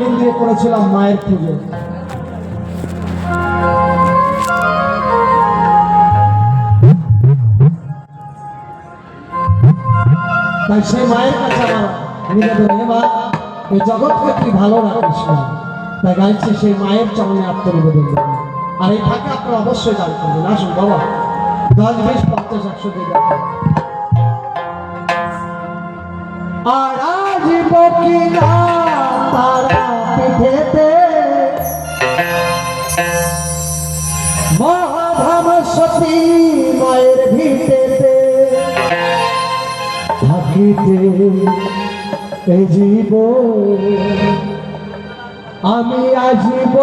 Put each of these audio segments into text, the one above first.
দিন দিয়ে করেছিলাম মায়ের পুজো। তাই সেই মায়ের কাছে আমার নিবেদন, হে মা এই জগৎকে তুই ভালো রাখিস না, তাই গাইছি সেই মায়ের চরণে আত্মনিবেদন করবো। আর এই ফাঁকে আপনারা অবশ্যই দান করবেন। আসুন বাবা, 10, 20, 50, 100 দিয়ে আর আজ বকিরা তারা পিঠেতে মহাধাম সতী মায়ের ভিটেতে থাকিতে এই জীব আমি আসিব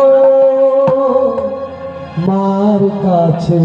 মার কাছে।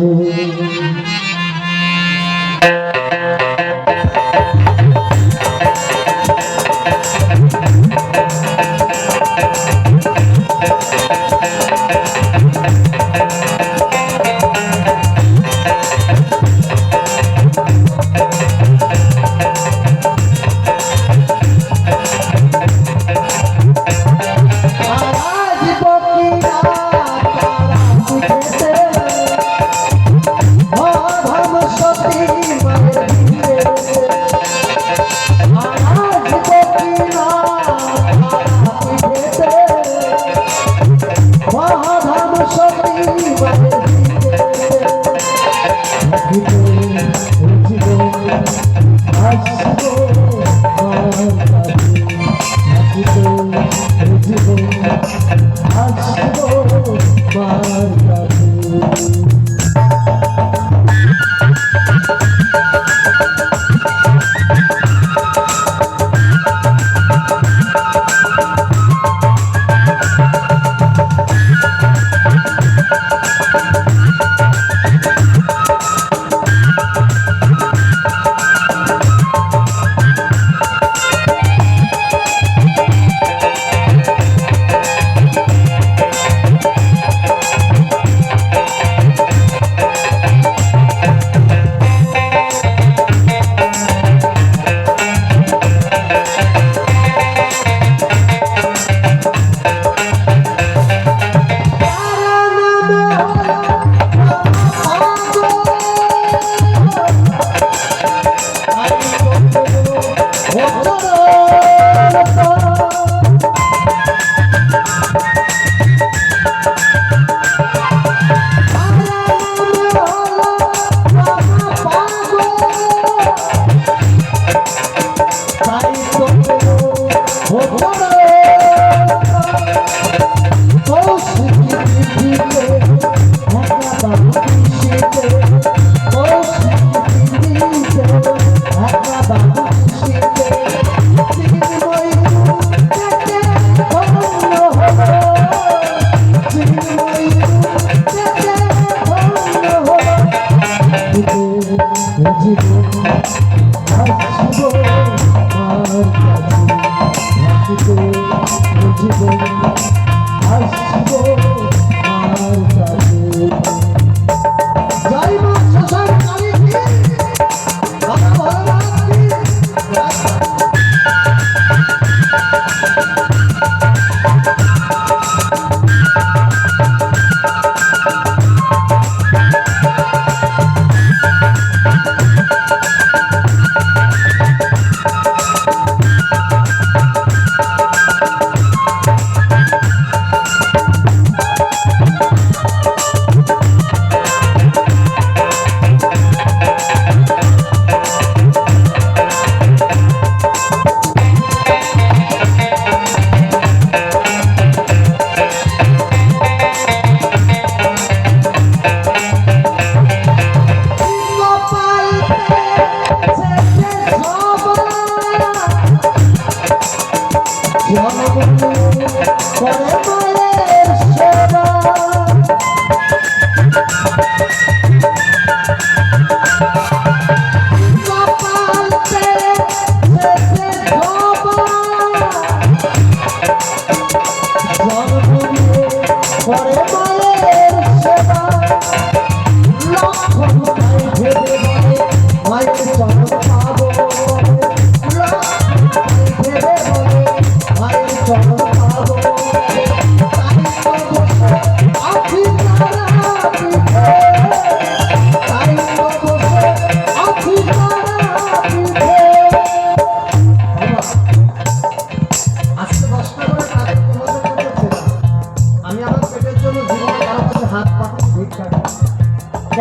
চরণ পাবো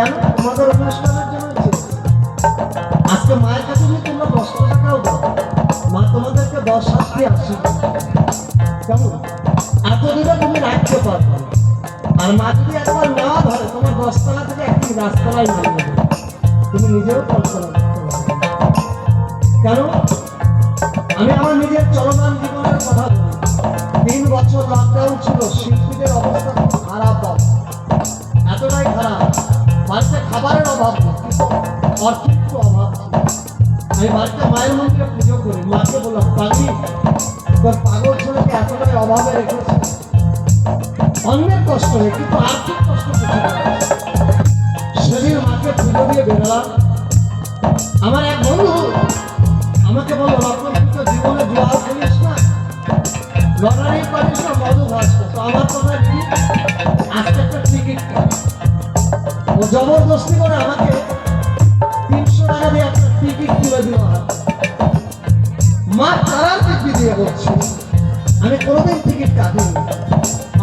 কেন? তোমাদের অনুষ্ঠানের জন্য ছিল। আজকে মায়ের কাছে যদি তোমরা 10 টাকাও দাও, মা তোমাদেরকে 10 হাত দিয়ে আশীর্বাদ করবে। কেমন? এতদিনে তুমি রাখতে পারবে। আর মা যদি একবার না ধরে তোমার 10 তলা থেকে একদিন রাস্তায় নামিয়ে দেবে, তুমি নিজেও কল্পনা করতে পারবে। কেন? আমি আমার নিজের চলমান জীবনের কথা বলি। 3 বছর লকডাউন ছিল, শিল্পীদের অবস্থা খুব খারাপ, এতটাই খারাপ, বাড়িতে খাবারের অভাব নেই, কিন্তু অর্থের একটু অভাব ছিল। আমি বাড়িতে মায়ের মন্দিরে পুজো করি, মাকে বললাম, পাগলি তোর পাগল ছেলেকে এতটাই অভাবে রেখেছে, অন্যের কষ্ট নেই কিন্তু আর্থিক কষ্ট কিছু নেই। সেদিন মাকে পুজো দিয়ে বেরোলাম। আমার এক বন্ধু আমাকে বললো, রকম তুই তো জীবনে জোয়ার খেলিস না, লটারি করিস না, মধু ঘাস না, তো আমার কথা কি আজকে একটা টিকিট কাট। ও জবরদস্তি করে আমাকে 300 টাকা দিয়ে একটা টিকিট তুলে দিল হাতে। মা তারার টিকিট দিয়ে বলছি, আমি কোনোদিন টিকিট কাটিনি।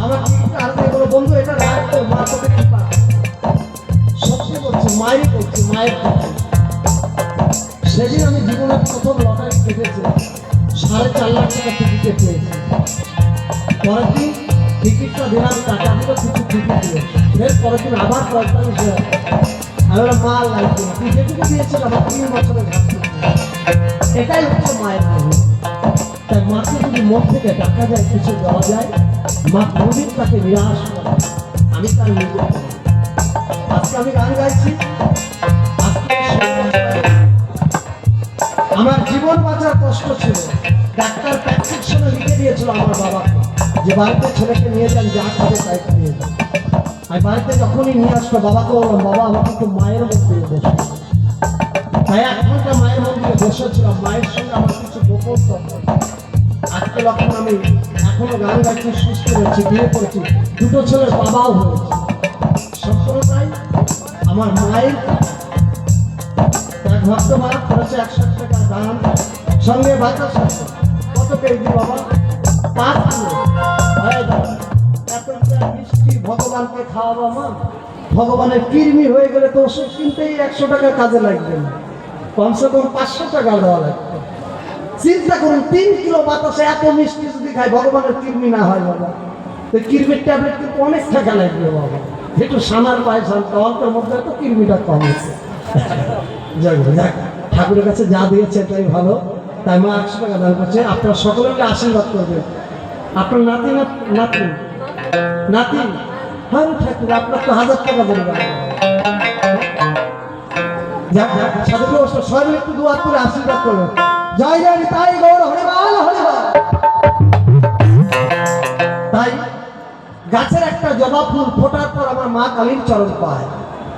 আমার টিকিট কাটতে বলো, বন্ধু এটা রাখতো, মা তোকে কি পাবে। সত্যি বলছি, মায়েরই বলছি, মায়ের কথা। সেদিন আমি জীবনের প্রথম লটারি কেটেছি, 4.5 লাখ টাকা টিকিটে পেয়েছি। পরের দিন টিকিটটা দিলাম, টাকা দিল, কিছু টিকিট দিল। এর পরের দিন আবার 45,000। আমি বললাম, মা লাগবে না, তুই যেটুকু দিয়েছিল আমার 3 বছরের ঘাটতি। এটাই হচ্ছে মায়ের মহিমা। তাই মাকে যদি মন থেকে টাকা যায়, কিছু দেওয়া যায়, মা কোনদিন তাকে নিরাশ করে। আমি তার নিজে আজকে আমি গান গাইছি, আজকে আমার জীবন বাঁচার কষ্ট ছিল। ডাক্তার প্রেসক্রিপশনে লিখে দিয়েছিল আমার বাবাকে যে বাড়িতে ছেলেকে নিয়ে যান, যা খাবে তাই নিয়ে যান। আমি বাড়িতে যখনই নিয়ে আসলো, বাবাকে বললাম, বাবা আমাকে একটু মায়ের মন্দিরে বসে। তাই 1 ঘন্টা মায়ের মন্দিরে বসেছিলাম, মায়ের সঙ্গে আমার কিছু গোপন তথ্য। আজকে যখন আমি এখনো গান গাইছি, সুস্থ হয়েছি, বিয়ে করেছি, 2টো ছেলের বাবাও হয়েছে, সত্যতাই আমার মায়ের এক ভক্ত মা করেছে 160 টাকা দান, সঙ্গে বাতাস আছে। কত পেয়েছি বাবা? 5 কিলো। মিষ্টি ভগবানকে খাওয়াবো মা, ভগবানের কৃমি হয়ে গেলে তো ওষুধ কিনতেই 100 টাকা কাজে লাগবে না, কমসে কম 500 টাকা দেওয়া লাগবে। চিন্তা করুন, 3 কিলো বাতাসে এত মিষ্টি যদি খাই, ভগবানের কৃমি না হয় বাবা, তো কৃমির ট্যাবলেট কিন্তু অনেক টাকা লাগবে বাবা। একটু সানার পায়সা অল্পের মধ্যে তো কৃমিটা কম হয়েছে। যাক, ঠাকুরের কাছে যা দিয়েছে এটাই ভালো। তাই মা 100 টাকা দান করছে। আপনারা সকলে মিলে আশীর্বাদ করবেন। আপনার নাতি হ্যাঁ ঠাকুর, আপনার তো 1000 টাকা দেবেন। যাক সাধু সবাই একটু দোয়া করে আশীর্বাদ করবেন। জয় জয় তাই গৌর হরিবল হরিবল। তাই গাছের একটা জবা ফুল ফোটার পর আমার মা কালীর চরণ পায়,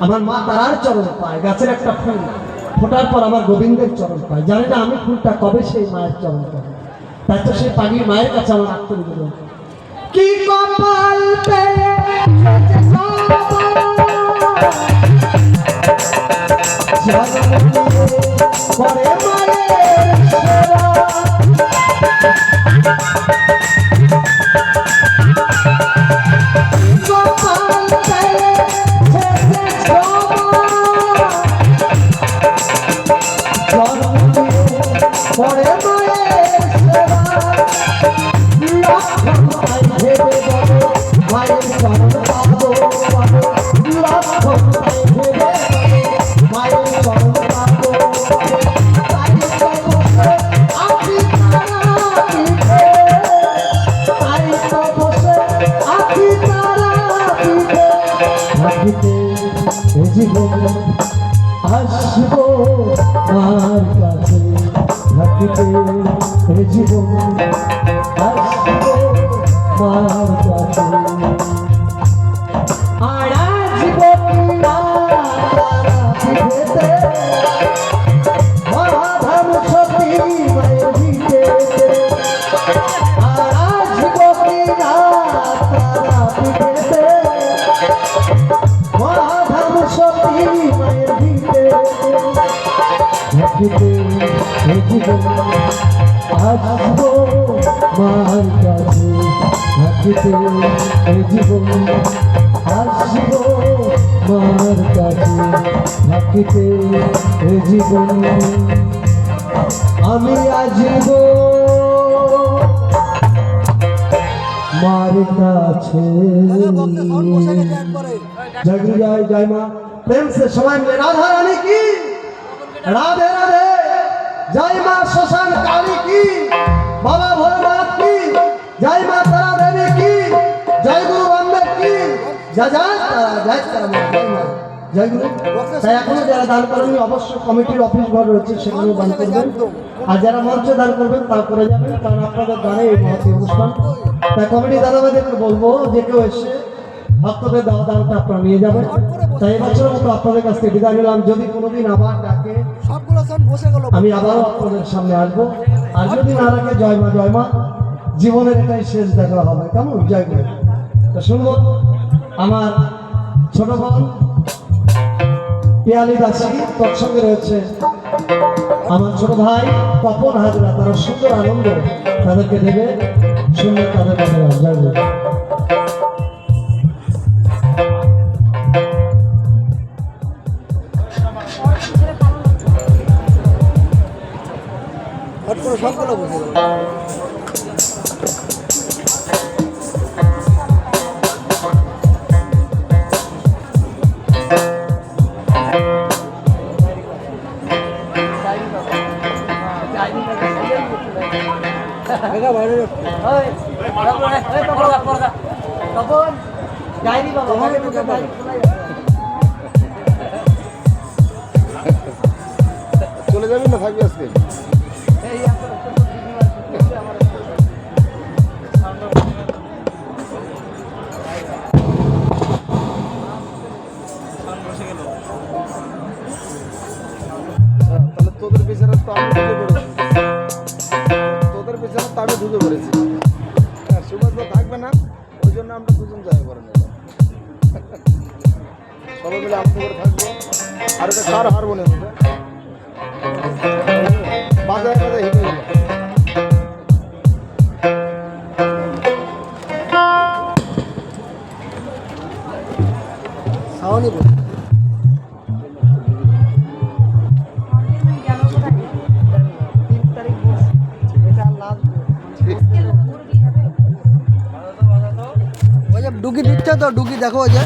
আমার মা তারার চরণ পায়। গাছের একটা ফুল ফোটার পর আমার গোবিন্দের চরণ পায়। জানি না আমি ফুলটা কবে সেই মায়ের চরণ পাবো। তাই তো সেই পাগলি মায়ের কাছে আমার আত্মনিবেদন। কি কপাল পরে আসবো মার কাছে, থাকিতে জীবন আসবো মার কাছে। আর আসবো মহাধাম সতী মায়ের ভিতে, আর আসবো কিনা তারা পিঠেতে, মহাধাম সতী মায়ের ভিতে থাকিতে জীবন আসবো মার কাছে। থাকিতে এ জীবন আসিব মার কাছে থাকিতে এ জীবন আমি আসিব মার কাছে। जय गुरु जय जय माँ प्रेम से समय मिले राधा रानी की राधे राधे जय माँ शशान काली की बाबा भोलेनाथ की जय माँ तारा देवी की जय गुरु अम्बे की जय जय तारा जय माँ जय गुरु তাই এখনো যারা দান করেন অবশ্যই কমিটির অফিস ঘর রয়েছে সেখানেও দান করবেন আর যারা মঞ্চে দান করবেন তা করে যাবেন কারণ আপনাদের দানে এই মহৎ অনুষ্ঠান তাই কমিটি দাদাভাইদেরকে বলবো যে কেউ এসে ভক্তদের দেওয়া দানটা আপনারা নিয়ে যাবেন তাই এবছরের মতো আপনাদের কাছ থেকে বিদায় নিলাম যদি কোনোদিন আবার ডাকে আমি আবারও আপনাদের সামনে আসবো আর যদি না ডাকে জয় মা জীবনের এটাই শেষ দেখা হবে কেমন জয় গুরু তো শুনবো আমার ছোট বোন পিয়ালি দাসী তৎসঙ্গে রয়েছে আমার ছোট ভাই তপন হাজরা তারা সুন্দর আনন্দ তাদেরকে দেবে সুন্দর তাদের জয় গুরু সবগুলো বুঝে চলে যাবেন না থাকবে আজকে তোদের পিছনে তো আমি ঢুকে পড়েছি সুভাষ থাকবে না ওই জন্য আমরা দুজন জায়গা করে নেব সবাই মিলে আনন্দ করে থাকবো আর এটা কার হারমোনিয়াম বাজায় বাজায় হেঁটে গেল সাওয়ানি বল ডুগি দিচ্ছে তো ডুগি দেখো যে